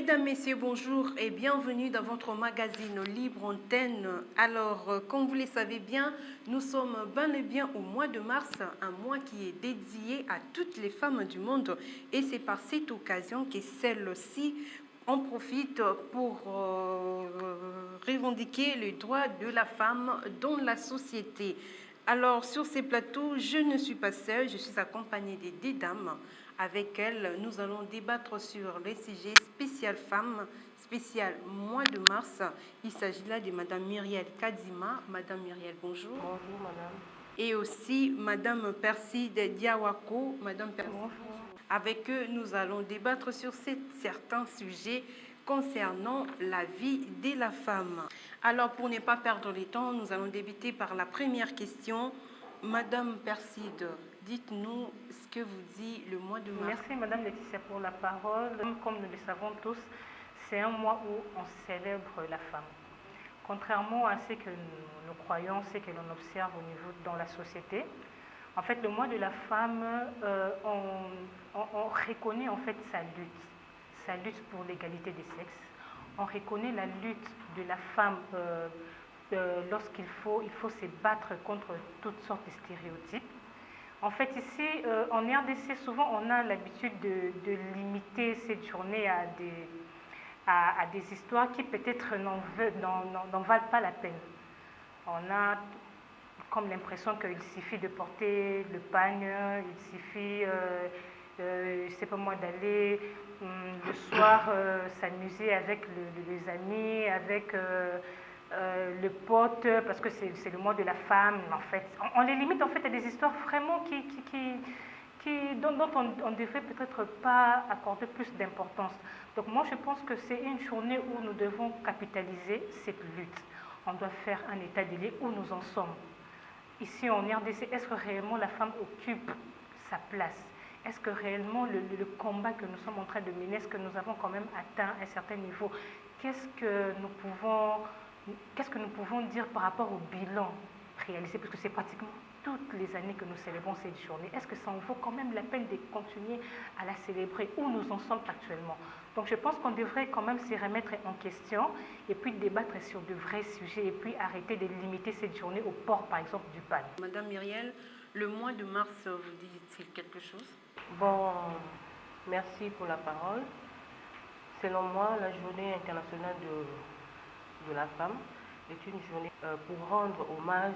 Mesdames, Messieurs, bonjour et bienvenue dans votre magazine Libre Antenne. Alors, comme vous le savez bien, nous sommes bel et bien au mois de mars, un mois qui est dédié à toutes les femmes du monde. Et c'est par cette occasion que celle-ci en profite pour revendiquer les droits de la femme dans la société. Alors, sur ces plateaux, je ne suis pas seule, je suis accompagnée des 10 dames. Avec elles, nous allons débattre sur les sujets spécial femmes, spécial mois de mars. Il s'agit là de Madame Myriel Kadima. Madame Myriel, bonjour. Bonjour, madame. Et aussi Madame Perside Diawako. Madame Perside. Bonjour. Avec eux, nous allons débattre sur certains sujets concernant la vie de la femme. Alors, pour ne pas perdre le temps, nous allons débuter par la première question. Madame Perside, dites-nous ce que vous dit le mois de mars. Merci, madame Laetitia, pour la parole. Comme nous le savons tous, c'est un mois où on célèbre la femme. Contrairement à ce que nous croyons, ce que l'on observe au niveau dans la société, en fait, le mois de la femme, on reconnaît en fait sa lutte pour l'égalité des sexes. On reconnaît la lutte de la femme lorsqu'il faut se battre contre toutes sortes de stéréotypes. En fait, ici, en RDC, souvent, on a l'habitude de limiter cette journée à des histoires qui peut-être n'en valent pas la peine. On a comme l'impression qu'il suffit de porter le pagne, il suffit, je ne sais pas moi, d'aller le soir s'amuser avec les amis, avec le pote, parce que c'est le mois de la femme, en fait. On les limite en fait à des histoires vraiment dont on ne devrait peut-être pas accorder plus d'importance. Donc moi je pense que c'est une journée où nous devons capitaliser cette lutte. On doit faire un état des lieux où nous en sommes. Ici en RDC, est-ce que réellement la femme occupe sa place? Est-ce que réellement le combat que nous sommes en train de mener, est-ce que nous avons quand même atteint un certain niveau? Qu'est-ce que nous pouvons dire par rapport au bilan réalisé? Parce que c'est pratiquement toutes les années que nous célébrons cette journée. Est-ce que ça en vaut quand même la peine de continuer à la célébrer où nous en sommes actuellement? Donc je pense qu'on devrait quand même se remettre en question et puis débattre sur de vrais sujets et puis arrêter de limiter cette journée au port, par exemple, du pagne. Madame Myriel, le mois de mars vous dit-il quelque chose? Bon, merci pour la parole. Selon moi, la journée internationale de la femme est une journée pour rendre hommage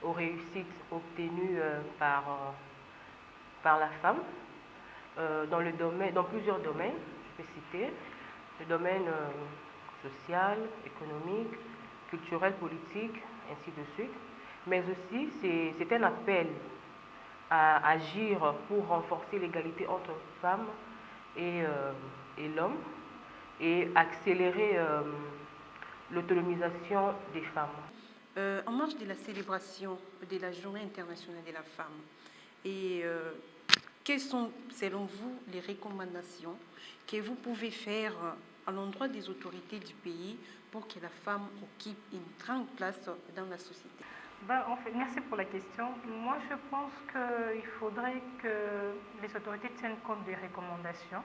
aux réussites obtenues par la femme dans plusieurs domaines. Je peux citer le domaine social, économique, culturel, politique, ainsi de suite. Mais aussi, c'est un appel à agir pour renforcer l'égalité entre femmes et l'homme et accélérer l'autonomisation des femmes. En marge de la célébration de la Journée internationale de la femme, quelles sont, selon vous, les recommandations que vous pouvez faire à l'endroit des autorités du pays pour que la femme occupe une grande place dans la société? En fait, merci pour la question. Moi, je pense qu'il faudrait que les autorités tiennent compte des recommandations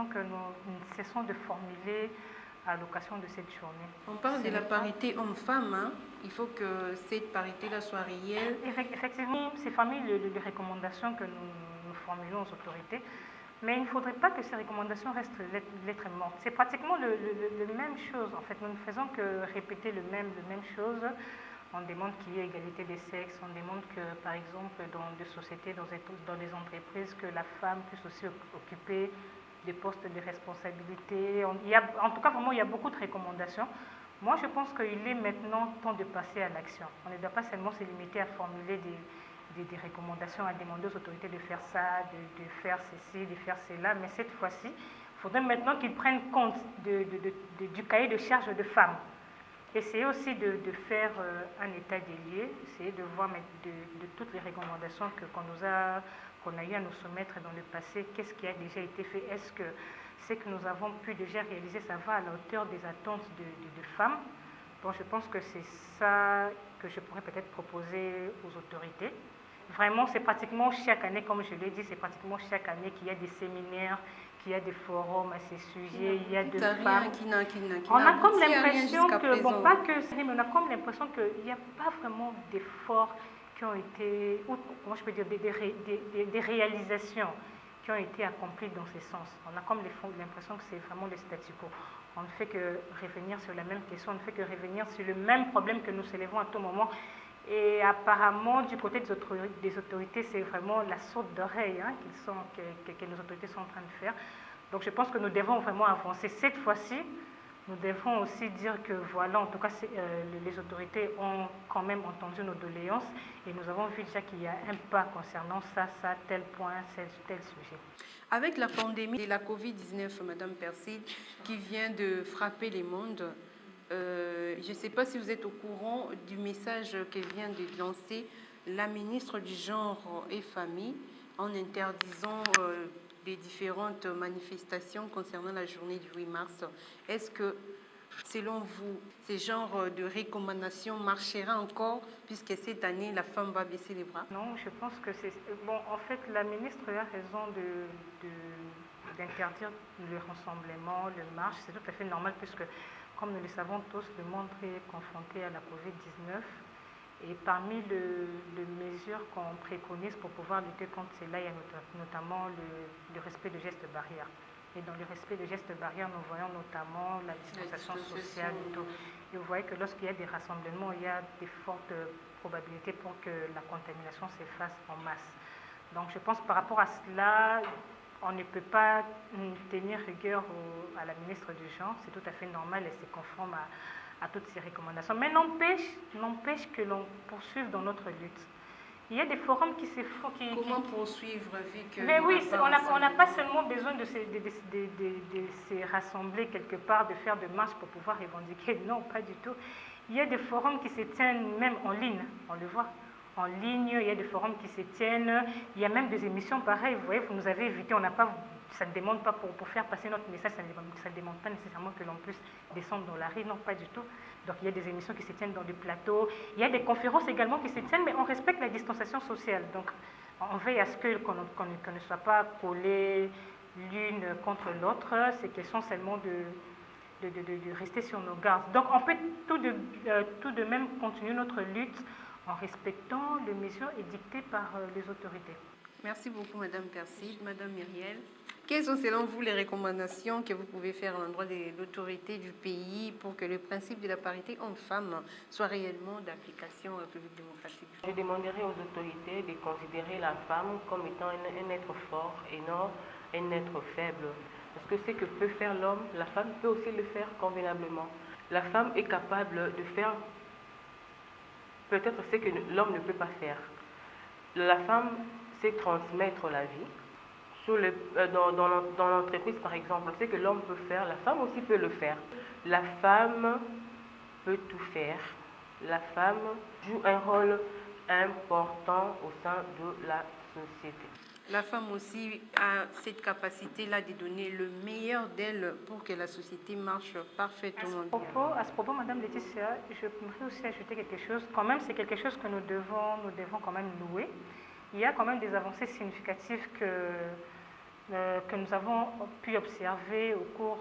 que nous cessons de formuler à l'occasion de cette journée. On parle de la parité homme-femme, hein? Il faut que cette parité-là soit réelle. Effectivement, c'est parmi les recommandations que nous formulons aux autorités, mais il ne faudrait pas que ces recommandations restent lettres mortes. C'est pratiquement le même chose. En fait, nous ne faisons que répéter le même chose. On demande qu'il y ait égalité des sexes, on demande que, par exemple, dans des sociétés, dans des entreprises, que la femme puisse aussi occuper des postes de responsabilité. En tout cas, vraiment, il y a beaucoup de recommandations. Moi, je pense qu'il est maintenant temps de passer à l'action. On ne doit pas seulement se limiter à formuler des recommandations, à demander aux autorités de faire ça, de faire ceci, de faire cela, mais cette fois-ci, il faudrait maintenant qu'ils prennent compte du cahier de charges de femmes. Essayer aussi de faire un état des lieux, essayer de voir de toutes les recommandations qu'on a eu à nous soumettre dans le passé, qu'est-ce qui a déjà été fait, est-ce que ce que nous avons pu déjà réaliser, ça va à la hauteur des attentes de femmes. Donc je pense que c'est ça que je pourrais peut-être proposer aux autorités. Vraiment, c'est pratiquement chaque année, comme je l'ai dit, c'est pratiquement chaque année qu'il y a des séminaires, qu'il y a des forums à ces sujets, il y a de Rien femmes. qui n'a On a comme abouti à rien l'impression jusqu'à que, bon, présent. pas que c'est, mais on a comme l'impression qu'il n'y a pas vraiment d'efforts qui ont été, ou comment je peux dire, des réalisations qui ont été accomplies dans ce sens. On a comme l'impression que c'est vraiment le statu quo. On ne fait que revenir sur la même question, on ne fait que revenir sur le même problème que nous soulevons à tout moment. Et apparemment, du côté des autorités, c'est vraiment la sourde d'oreille que nos autorités sont en train de faire. Donc je pense que nous devons vraiment avancer. Cette fois-ci, nous devons aussi dire que voilà, en tout cas, les autorités ont quand même entendu nos doléances et nous avons vu déjà qu'il y a un pas concernant ça, tel point, tel sujet. Avec la pandémie de la Covid-19, Madame Persil, qui vient de frapper les mondes, je ne sais pas si vous êtes au courant du message que vient de lancer la ministre du Genre et Famille en interdisant les différentes manifestations concernant la journée du 8 mars. Est-ce que, selon vous, ce genre de recommandation marchera encore puisque cette année, la femme va baisser les bras? Non, je pense que c'est... Bon, en fait, la ministre a raison d'interdire le rassemblement, le marche. C'est tout à fait normal puisque, comme nous le savons tous, le monde est confronté à la Covid-19. Et parmi les mesures qu'on préconise pour pouvoir lutter contre cela, il y a notamment le respect de gestes barrières. Et dans le respect de gestes barrières, nous voyons notamment la distanciation sociale et tout. Et vous voyez que lorsqu'il y a des rassemblements, il y a de fortes probabilités pour que la contamination s'efface en masse. Donc je pense par rapport à cela, on ne peut pas tenir rigueur à la ministre du Genre. C'est tout à fait normal et c'est conforme à toutes ces recommandations. Mais n'empêche que l'on poursuive dans notre lutte. Il y a des forums qui se font... Comment poursuivre vu que... Mais oui, on n'a pas seulement besoin de se rassembler quelque part, de faire des marches pour pouvoir revendiquer. Non, pas du tout. Il y a des forums qui se tiennent même en ligne, on le voit. En ligne, il y a des forums qui se tiennent. Il y a même des émissions pareilles. Vous voyez, vous nous avez invités, on n'a pas... Ça ne demande pas pour faire passer notre message, ça ne demande pas nécessairement que l'on puisse descendre dans la rue, non, pas du tout. Donc il y a des émissions qui se tiennent dans des plateaux, il y a des conférences également qui se tiennent, mais on respecte la distanciation sociale. Donc on veille à ce qu'on ne soit pas collés l'une contre l'autre. C'est question seulement de rester sur nos gardes. Donc on peut tout de même continuer notre lutte en respectant les mesures édictées par les autorités. Merci beaucoup, Madame Persil. Madame Myriel, quelles sont selon vous les recommandations que vous pouvez faire à l'endroit de l'autorité du pays pour que le principe de la parité homme-femme soit réellement d'application en République démocratique? Je demanderai aux autorités de considérer la femme comme étant un être fort et non un être faible. Parce que ce que peut faire l'homme, la femme peut aussi le faire convenablement. La femme est capable de faire peut-être ce que l'homme ne peut pas faire. La femme sait transmettre la vie. Dans l'entreprise, par exemple, ce que l'homme peut faire, la femme aussi peut le faire. La femme peut tout faire. La femme joue un rôle important au sein de la société. La femme aussi a cette capacité-là de donner le meilleur d'elle pour que la société marche parfaitement bien. À ce propos, Madame Laetitia, je voudrais aussi ajouter quelque chose. Quand même, c'est quelque chose que nous devons quand même louer. Il y a quand même des avancées significatives que nous avons pu observer au cours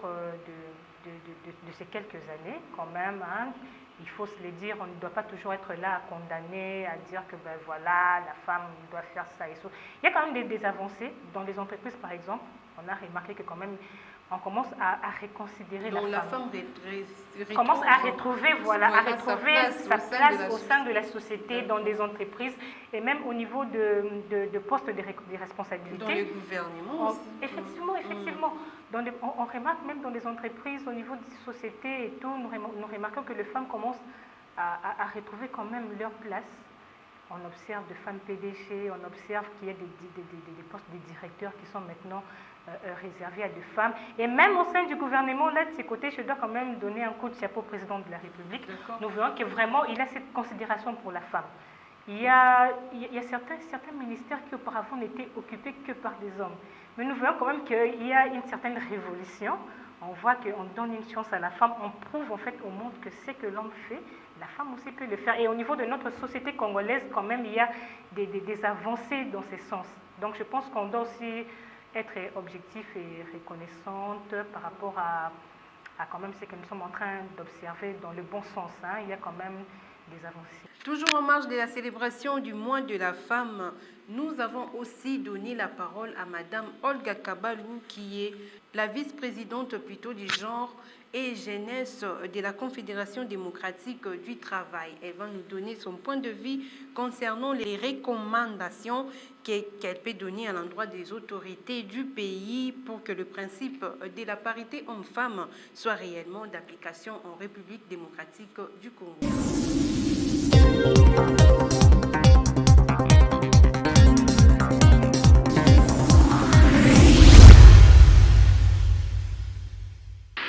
de ces quelques années, quand même. Hein. Il faut se le dire, on ne doit pas toujours être là à condamner, à dire que ben voilà, la femme doit faire ça et ça. Il y a quand même des avancées dans les entreprises, par exemple. On a remarqué que quand même, on commence à reconsidérer la femme. Commence à retrouver, sa place au sein de la société, dans des entreprises et même au niveau de postes de responsabilité. Dans le gouvernement aussi. Effectivement. On remarque même dans les entreprises, au niveau des sociétés et tout, nous remarquons que les femmes commencent à retrouver quand même leur place. On observe de femmes PDG, on observe qu'il y a des postes de directeurs qui sont maintenant réservés à des femmes. Et même au sein du gouvernement, là, de ces côtés, je dois quand même donner un coup de chapeau au président de la République. Nous voyons que vraiment, il a cette considération pour la femme. Il y a certains ministères qui auparavant n'étaient occupés que par des hommes. Mais nous voyons quand même qu'il y a une certaine révolution. On voit qu'on donne une chance à la femme, on prouve en fait au monde que ce que l'homme fait, la femme aussi peut le faire. Et au niveau de notre société congolaise, quand même, il y a des avancées dans ce sens. Donc je pense qu'on doit aussi être objectif et reconnaissante par rapport à quand même ce que nous sommes en train d'observer dans le bon sens. Hein. Il y a quand même des avancées. Toujours en marge de la célébration du mois de la femme, nous avons aussi donné la parole à Madame Olga Kabalou, qui est la vice-présidente plutôt du genre et jeunesse de la Confédération démocratique du travail. Elle va nous donner son point de vue concernant les recommandations qu'elle peut donner à l'endroit des autorités du pays pour que le principe de la parité homme-femme soit réellement d'application en République démocratique du Congo.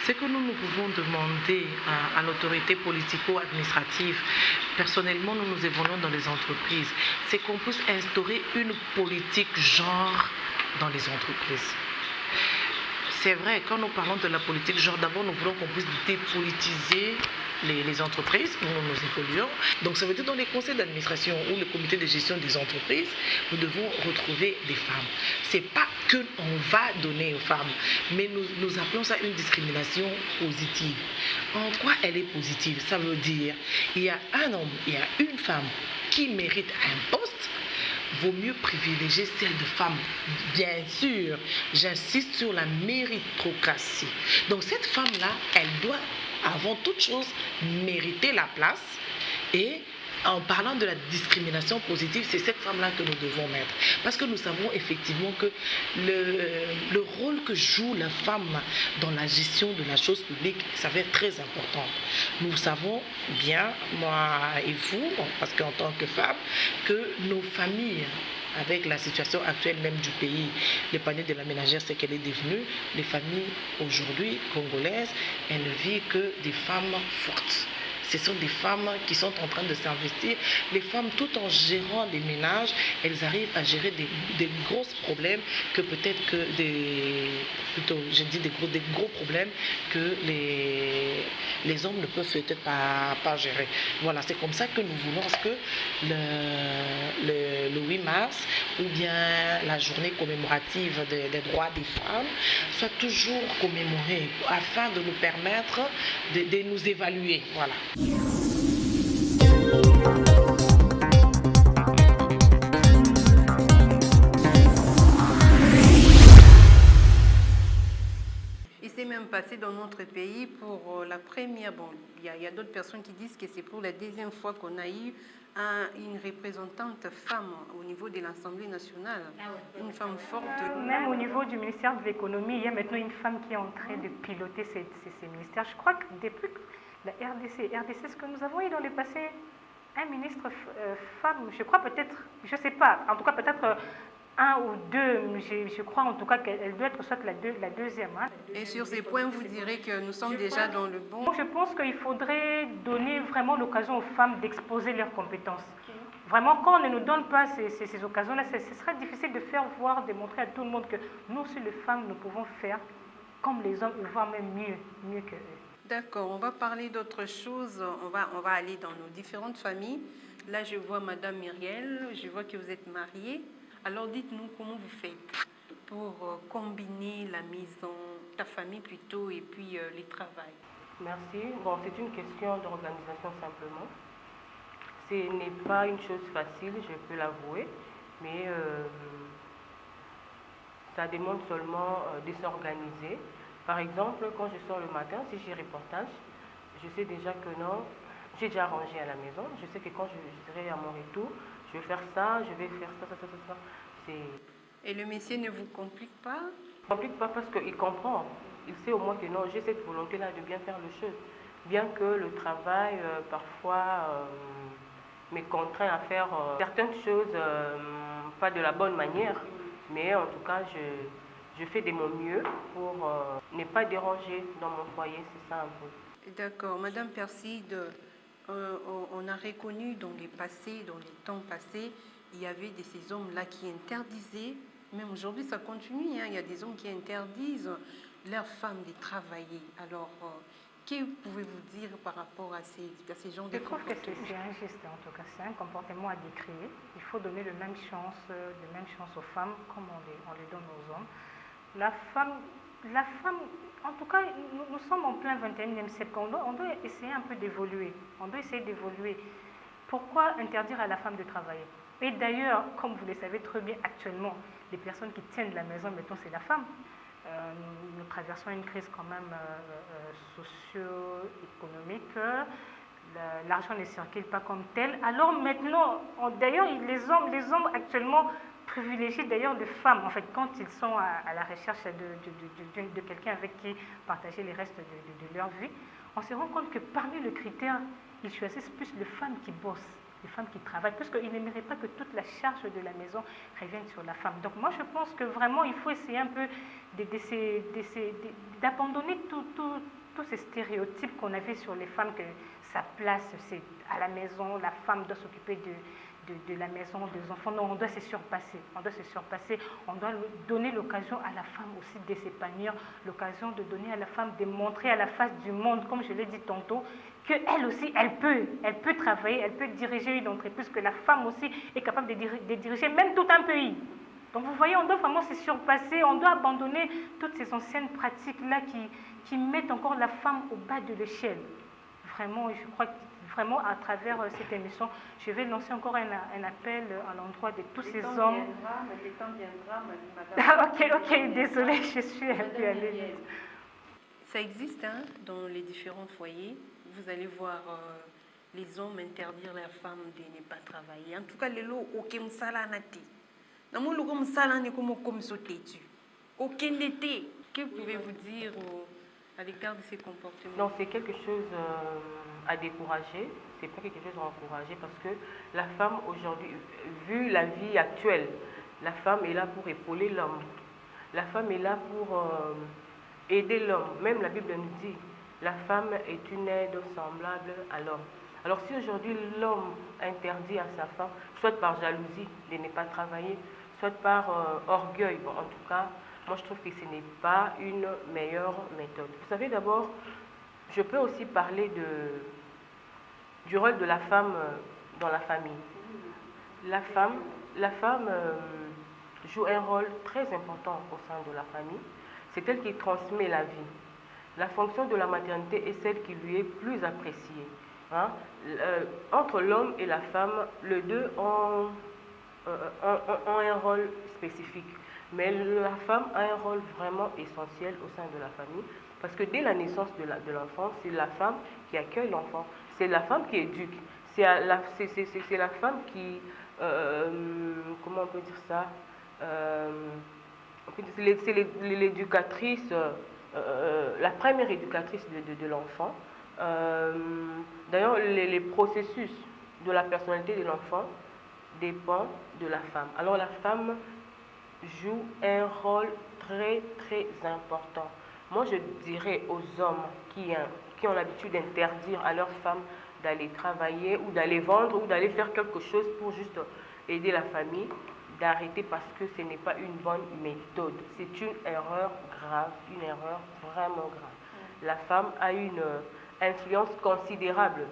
Ce que nous pouvons demander à l'autorité politico-administrative, personnellement nous évoluons dans les entreprises, c'est qu'on puisse instaurer une politique genre dans les entreprises. C'est vrai, quand nous parlons de la politique genre, d'abord nous voulons qu'on puisse dépolitiser les entreprises où nous évoluons. Donc ça veut dire dans les conseils d'administration ou le comité de gestion des entreprises, nous devons retrouver des femmes. Ce n'est pas qu'on va donner aux femmes, mais nous appelons ça une discrimination positive. En quoi elle est positive? Ça veut dire il y a un homme, il y a une femme qui mérite un poste, vaut mieux privilégier celle de femme. Bien sûr, j'insiste sur la méritocratie. Donc cette femme-là, elle doit avant toute chose mériter la place. Et en parlant de la discrimination positive, c'est cette femme-là que nous devons mettre. Parce que nous savons effectivement que le rôle que joue la femme dans la gestion de la chose publique s'avère très important. Nous savons bien, moi et vous, parce qu'en tant que femme, que nos familles, avec la situation actuelle même du pays, le panier de la ménagère, c'est qu'elle est devenue, les familles aujourd'hui congolaises, elles ne vivent que des femmes fortes. Ce sont des femmes qui sont en train de s'investir. Les femmes, tout en gérant des ménages, elles arrivent à gérer des gros problèmes que peut-être que des gros problèmes que les hommes ne peuvent peut-être pas gérer. Voilà, c'est comme ça que nous voulons que le 8 mars ou bien la journée commémorative des droits des femmes soit toujours commémorée afin de nous permettre de nous évaluer. Voilà. Il s'est même passé dans notre pays pour la première, bon, il y a d'autres personnes qui disent que c'est pour la deuxième fois qu'on a eu une représentante femme au niveau de l'Assemblée nationale, une femme forte. Même au niveau du ministère de l'économie, il y a maintenant une femme qui est en train de piloter ces ministères. Je crois que depuis la RDC, ce que nous avons eu dans le passé, un ministre femme, je crois peut-être, je ne sais pas, en tout cas peut-être un ou deux, je crois en tout cas qu'elle doit être soit la deuxième. Hein. Et sur ces points, vous direz que nous sommes déjà dans le bon. Je pense qu'il faudrait donner vraiment l'occasion aux femmes d'exposer leurs compétences. Vraiment, quand on ne nous donne pas ces occasions-là, ce sera difficile de faire voir, de montrer à tout le monde que nous, aussi les femmes, nous pouvons faire comme les hommes, voire même mieux qu'eux. D'accord, on va parler d'autre chose. On va aller dans nos différentes familles. Là, je vois Madame Myriel, je vois que vous êtes mariée. Alors, dites-nous comment vous faites pour combiner la maison, ta famille plutôt, et puis les travails. Merci. Bon, c'est une question d'organisation simplement. Ce n'est pas une chose facile, je peux l'avouer, mais ça demande seulement de s'organiser. Par exemple, quand je sors le matin, si j'ai reportage, je sais déjà que non, j'ai déjà rangé à la maison. Je sais que quand je serai à mon retour, je vais faire ça, je vais faire ça. Et le métier ne vous complique pas? Il ne complique pas parce qu'il comprend. Il sait au moins que non, j'ai cette volonté-là de bien faire les choses. Bien que le travail, parfois, me contraint à faire certaines choses, pas de la bonne manière. Mais en tout cas, je fais de mon mieux pour ne pas déranger dans mon foyer, c'est ça un peu. D'accord. Madame Perside, on a reconnu dans les temps passés, il y avait ces hommes-là qui interdisaient, même aujourd'hui ça continue, hein, il y a des hommes qui interdisent leurs femmes de travailler. Alors, que pouvez-vous dire par rapport à ces gens de comportements? Je trouve que c'est injuste en tout cas, c'est un comportement à décrier. Il faut donner les mêmes chances aux femmes comme on les donne aux hommes. La femme, en tout cas, nous sommes en plein 21e siècle. On doit essayer un peu d'évoluer. On doit essayer d'évoluer. Pourquoi interdire à la femme de travailler? Et d'ailleurs, comme vous le savez très bien, actuellement, les personnes qui tiennent la maison, mettons, c'est la femme. Nous traversons une crise quand même socio-économique. L'argent ne circule pas comme tel. Alors maintenant, d'ailleurs, les hommes actuellement privilégient d'ailleurs les femmes, en fait, quand ils sont à la recherche de quelqu'un avec qui partager les restes de leur vie. On se rend compte que parmi les critères, ils choisissent plus les femmes qui bossent, les femmes qui travaillent, parce qu'ils n'aimeraient pas que toute la charge de la maison revienne sur la femme. Donc moi, je pense que vraiment, il faut essayer un peu d'abandonner tous ces stéréotypes qu'on avait sur les femmes, que sa place, c'est à la maison, la femme doit s'occuper de la maison, des enfants. Non, on doit se surpasser. On doit se surpasser. On doit donner l'occasion à la femme aussi de s'épanouir, l'occasion de donner à la femme de montrer à la face du monde, comme je l'ai dit tantôt, qu'elle aussi, elle peut travailler, elle peut diriger une entreprise, que la femme aussi est capable de diriger même tout un pays. Donc vous voyez, on doit vraiment se surpasser, on doit abandonner toutes ces anciennes pratiques-là qui mettent encore la femme au bas de l'échelle. Vraiment, je crois que vraiment à travers cette émission, je vais lancer encore un appel à l'endroit de tous ces hommes. Le temps viendra, madame. Ok, désolée, je suis un peu allée. Ça existe dans les différents foyers. Vous allez voir les hommes interdire la femme de ne pas travailler. En tout cas, les lots, aucun salanati. Dans le comme salani comme sauté. Aucun été. Que pouvez-vous dire à l'égard de ces comportements? Non, c'est quelque chose à décourager, c'est pas quelque chose à encourager, parce que la femme aujourd'hui, vu la vie actuelle, la femme est là pour épauler l'homme. La femme est là pour aider l'homme. Même la Bible nous dit, la femme est une aide semblable à l'homme. Alors si aujourd'hui l'homme interdit à sa femme, soit par jalousie de ne pas travailler, soit par orgueil, bon, en tout cas, moi, je trouve que ce n'est pas une meilleure méthode. Vous savez, d'abord, je peux aussi parler du rôle de la femme dans la famille. La femme joue un rôle très important au sein de la famille. C'est elle qui transmet la vie. La fonction de la maternité est celle qui lui est plus appréciée. Entre l'homme et la femme, les deux ont un rôle spécifique. Mais la femme a un rôle vraiment essentiel au sein de la famille, parce que dès la naissance de l'enfant, c'est la femme qui accueille l'enfant, c'est la femme qui éduque, c'est la femme qui, comment on peut dire ça, c'est l'éducatrice, la première éducatrice de l'enfant. D'ailleurs, les processus de la personnalité de l'enfant dépendent de la femme. Alors la femme joue un rôle très très important. Moi je dirais aux hommes qui ont l'habitude d'interdire à leurs femmes d'aller travailler ou d'aller vendre ou d'aller faire quelque chose pour juste aider la famille, d'arrêter, parce que ce n'est pas une bonne méthode. C'est une erreur grave, une erreur vraiment grave. La femme a une influence considérable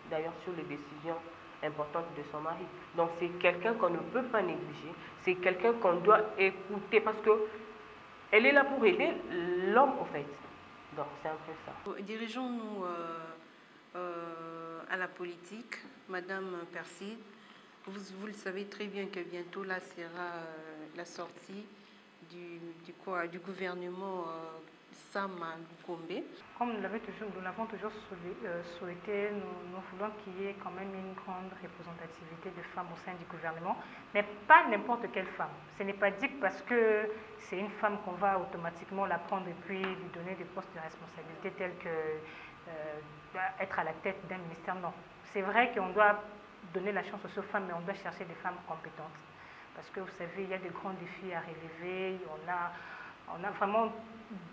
d'ailleurs sur les décisions importante de son mari. Donc c'est quelqu'un qu'on ne peut pas négliger, c'est quelqu'un qu'on doit écouter, parce que elle est là pour aider l'homme en fait. Donc c'est un peu ça. Dirigeons-nous à la politique. Madame Perside, vous le savez très bien que bientôt là sera la sortie du gouvernement Sama Lukombe. Comme nous l'avons toujours souhaité, nous voulons qu'il y ait quand même une grande représentativité de femmes au sein du gouvernement, mais pas n'importe quelle femme. Ce n'est pas dit que parce que c'est une femme qu'on va automatiquement la prendre et puis lui donner des postes de responsabilité tels que être à la tête d'un ministère. Non. C'est vrai qu'on doit donner la chance aux femmes, mais on doit chercher des femmes compétentes. Parce que vous savez, il y a de grands défis à relever, on a vraiment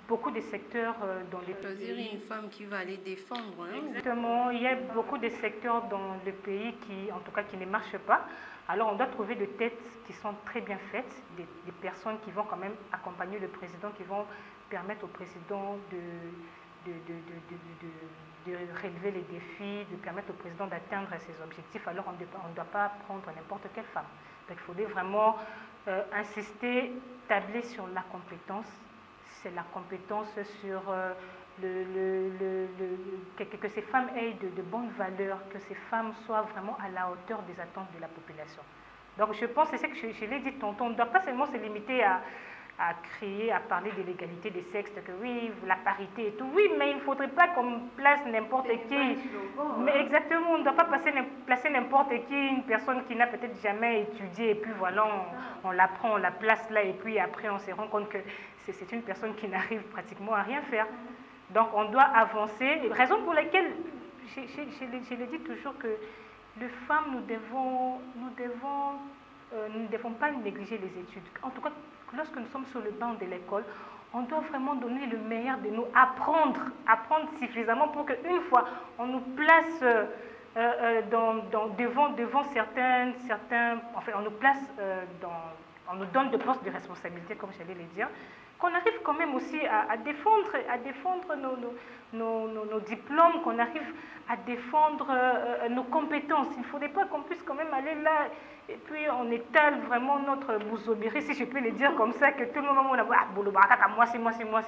beaucoup de secteurs dans les pays. Une femme qui va aller défendre. Exactement. Il y a beaucoup de secteurs dans le pays qui, en tout cas, qui ne marchent pas. Alors, on doit trouver des têtes qui sont très bien faites, des personnes qui vont quand même accompagner le président, qui vont permettre au président de relever les défis, de permettre au président d'atteindre ses objectifs. Alors, on ne doit pas prendre n'importe quelle femme. Donc, il faudrait vraiment insister, tabler sur la compétence c'est la compétence, sur que ces femmes aient de bonnes valeurs, que ces femmes soient vraiment à la hauteur des attentes de la population. Donc je pense, c'est ce que je l'ai dit tantôt, on ne doit pas seulement se limiter à crier, à parler de l'égalité des sexes, que oui, la parité et tout. Oui, mais il ne faudrait pas qu'on place n'importe qui. Mais exactement, on ne doit pas placer n'importe qui, une personne qui n'a peut-être jamais étudié, et puis voilà, on la prend, on la place là, et puis après on se rend compte que c'est une personne qui n'arrive pratiquement à rien faire. Donc on doit avancer. Raison pour laquelle, je le dis toujours que les femmes, nous ne devons pas négliger les études. En tout cas, lorsque nous sommes sur le banc de l'école, on doit vraiment donner le meilleur de nous, apprendre suffisamment pour qu'une fois on nous place devant certains, enfin on nous place on nous donne des postes de responsabilité, comme j'allais le dire, qu'on arrive quand même aussi à défendre nos diplômes, qu'on arrive à défendre nos compétences. Il ne faudrait pas qu'on puisse quand même aller là et puis on étale vraiment notre bouzobiri, si je peux le dire comme ça, que tout le monde va ah bolo bakaka moi c'est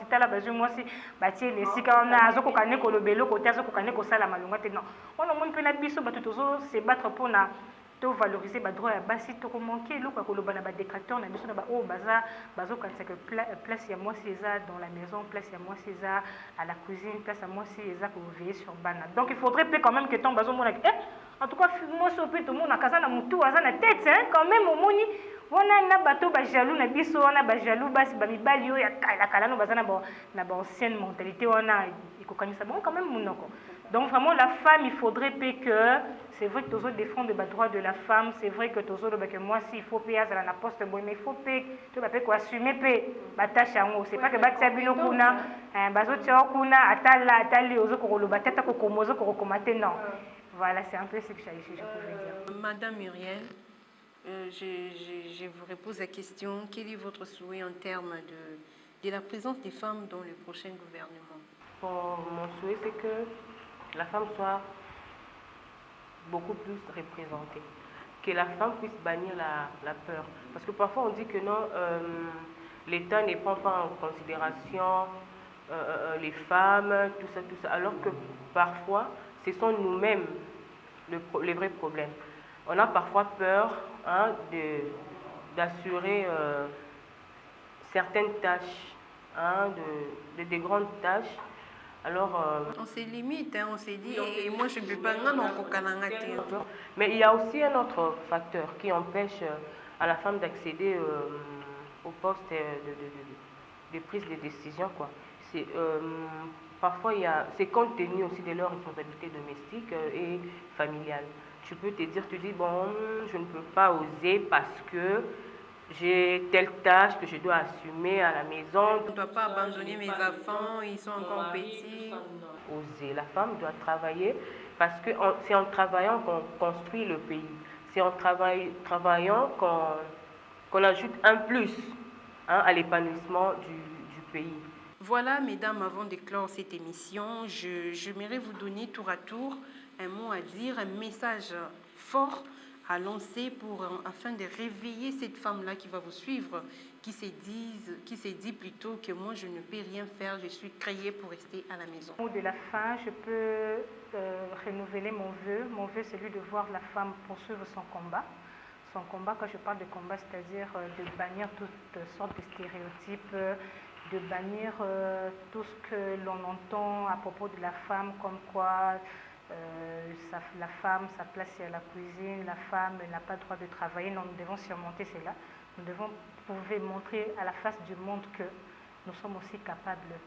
t'as la besoin moi c'est bâtir les si quand on a azoko kane ko lobelo côté azoko kane ko sala malonga te non on a moins peu na biso ba tutozo se battre pour na to valoriser ba droit ya basi to ko manquer loko ko lobana ba détracteur na biso na ba oh baza bazo kanisa que place ya moi c'est ça dans la maison, place ya moi c'est ça à la cuisine, place à moi c'est ça pour veiller sur bana. Donc il faudrait quand même que ton bazo mona en tout cas moi so pe to mona kaza na mutu aza na tête hein quand même au moni wana na bato ba jaloux na biso wana ba jaloux basi ba mibali oya kala no baza na ba ancienne mentalité wana ikokanisa bon quand même monoko. Donc vraiment la femme, il faudrait que c'est vrai que tous défendre les droits de la femme, c'est vrai que tous que moi si il faut payer à la poste bon mais il faut payer tu vas quoi assumer payer batache en c'est pas que batia bino kuna bazo tia kuna atali ozo ko lo batata ko komozo ko komate non. Voilà, c'est un peu ce que je pouvais dire. Madame Muriel, je vous repose la question, quel est votre souhait en termes de la présence des femmes dans le prochain gouvernement? Bon, mon souhait c'est que la femme soit beaucoup plus représentée, que la femme puisse bannir la peur. Parce que parfois on dit que non, l'État ne prend pas en considération les femmes, tout ça, alors que parfois ce sont nous-mêmes les vrais problèmes. On a parfois peur d'assurer certaines tâches, des grandes tâches. Alors, on se limite, hein, on s'est dit, et moi je ne peux pas, mais il y a aussi un autre facteur qui empêche à la femme d'accéder au poste de prise de décision, quoi. Parfois, c'est compte tenu aussi de leurs responsabilités domestiques et familiales. Tu peux te dire, bon, je ne peux pas oser parce que j'ai telle tâche que je dois assumer à la maison. Je ne dois pas abandonner mes enfants, ils sont encore petits. Oser. La femme doit travailler parce que c'est en travaillant qu'on construit le pays. C'est en travaillant qu'on ajoute un plus à l'épanouissement du pays. Voilà, mesdames, avant de clore cette émission, j'aimerais vous donner tour à tour un mot à dire, un message fort à lancer afin de réveiller cette femme-là qui va vous suivre, qui se dit plutôt que moi je ne peux rien faire, je suis créée pour rester à la maison. Au mot de la fin, je peux renouveler mon vœu. Mon vœu, c'est celui de voir la femme poursuivre son combat. Son combat, quand je parle de combat, c'est-à-dire de bannir toutes sortes de stéréotypes, de bannir tout ce que l'on entend à propos de la femme, comme quoi la femme, sa place c'est à la cuisine, la femme n'a pas le droit de travailler. Non, nous devons surmonter cela. Nous devons pouvoir montrer à la face du monde que nous sommes aussi capables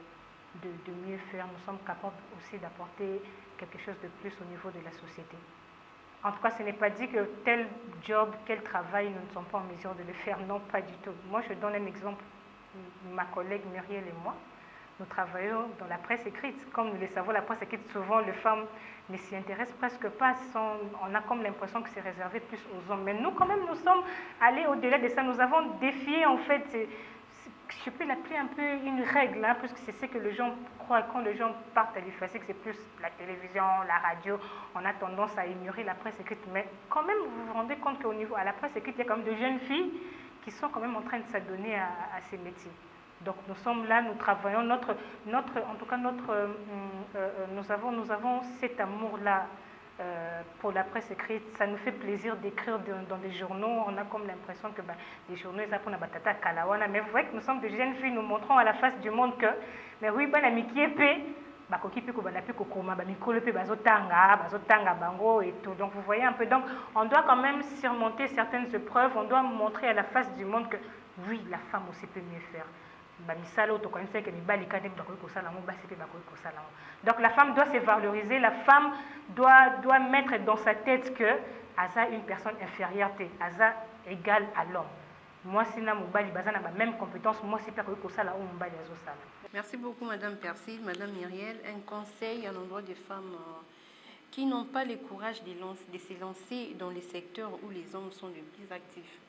de mieux faire, nous sommes capables aussi d'apporter quelque chose de plus au niveau de la société. En tout cas, ce n'est pas dit que tel job, quel travail, nous ne sommes pas en mesure de le faire. Non, pas du tout. Moi, je donne un exemple. Ma collègue Muriel et moi, nous travaillons dans la presse écrite. Comme nous le savons, la presse écrite, souvent, les femmes ne s'y intéressent presque pas. On a comme l'impression que c'est réservé plus aux hommes. Mais nous, quand même, nous sommes allés au-delà de ça. Nous avons défié, en fait, je peux l'appeler un peu une règle, parce que c'est ce que les gens croient. Quand les gens partent à l'effacer, que c'est plus la télévision, la radio, on a tendance à ignorer la presse écrite. Mais quand même, vous vous rendez compte qu'au niveau à la presse écrite, il y a quand même de jeunes filles qui sont quand même en train de s'adonner à ces métiers. Donc nous sommes là, nous travaillons, nous avons cet amour-là pour la presse écrite. Ça nous fait plaisir d'écrire dans des journaux. On a comme l'impression que les journaux, ils apprennent à batata kalawana. Mais vous voyez que nous sommes de jeunes filles, nous montrons à la face du monde que, mais oui, qui est et tout. Donc vous voyez un peu, donc on doit quand même surmonter certaines épreuves, on doit montrer à la face du monde que oui, la femme aussi peut mieux faire. Donc la femme doit se valoriser, la femme doit mettre dans sa tête que Aza une personne inférieure, Aza égale à l'homme. Moi, si na mobali bazana ba même compétence, moi c'est pas que ça là où mobali azo sala. Merci beaucoup Madame Persile, Madame Myriel. Un conseil à l'endroit des femmes qui n'ont pas le courage de se lancer dans les secteurs où les hommes sont les plus actifs.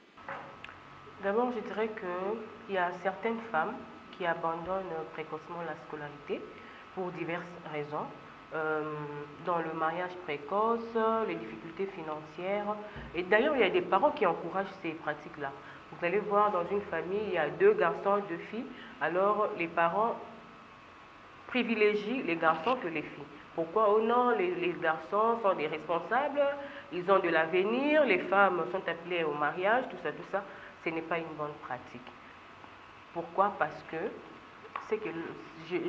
D'abord, je dirais qu'il y a certaines femmes qui abandonnent précocement la scolarité pour diverses raisons. Dans le mariage précoce, les difficultés financières. Et d'ailleurs, il y a des parents qui encouragent ces pratiques-là. Vous allez voir dans une famille, il y a 2 garçons, 2 filles. Alors, les parents privilégient les garçons que les filles. Pourquoi? Oh non, les garçons sont des responsables, ils ont de l'avenir, les femmes sont appelées au mariage, tout ça. Ce n'est pas une bonne pratique. Pourquoi? Parce que c'est que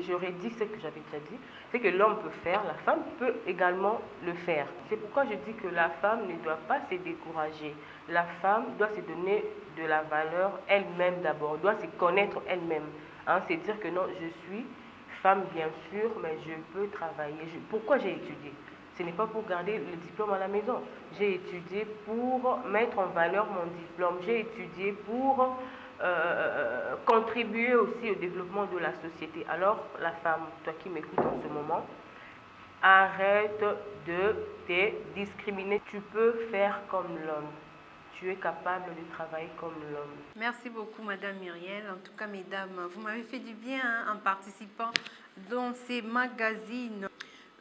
j'aurais dit ce que j'avais déjà dit, c'est que l'homme peut faire, la femme peut également le faire. C'est pourquoi je dis que la femme ne doit pas se décourager. La femme doit se donner de la valeur elle-même d'abord, doit se connaître elle-même. C'est dire que non, je suis femme bien sûr, mais je peux travailler. Pourquoi j'ai étudié? Ce n'est pas pour garder le diplôme à la maison. J'ai étudié pour mettre en valeur mon diplôme. J'ai étudié pour contribuer aussi au développement de la société. Alors, la femme, toi qui m'écoutes en ce moment, arrête de te discriminer. Tu peux faire comme l'homme. Tu es capable de travailler comme l'homme. Merci beaucoup, Madame Myriel. En tout cas, mesdames, vous m'avez fait du bien en participant dans ces magazines.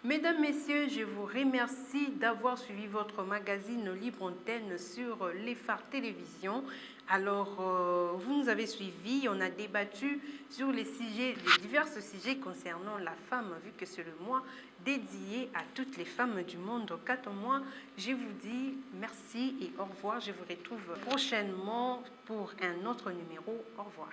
Mesdames, Messieurs, je vous remercie d'avoir suivi votre magazine Libre Antenne sur les phares télévision. Alors, vous nous avez suivis, on a débattu sur les divers sujets concernant la femme, vu que c'est le mois dédié à toutes les femmes du monde. 4 mois, je vous dis merci et au revoir. Je vous retrouve prochainement pour un autre numéro. Au revoir.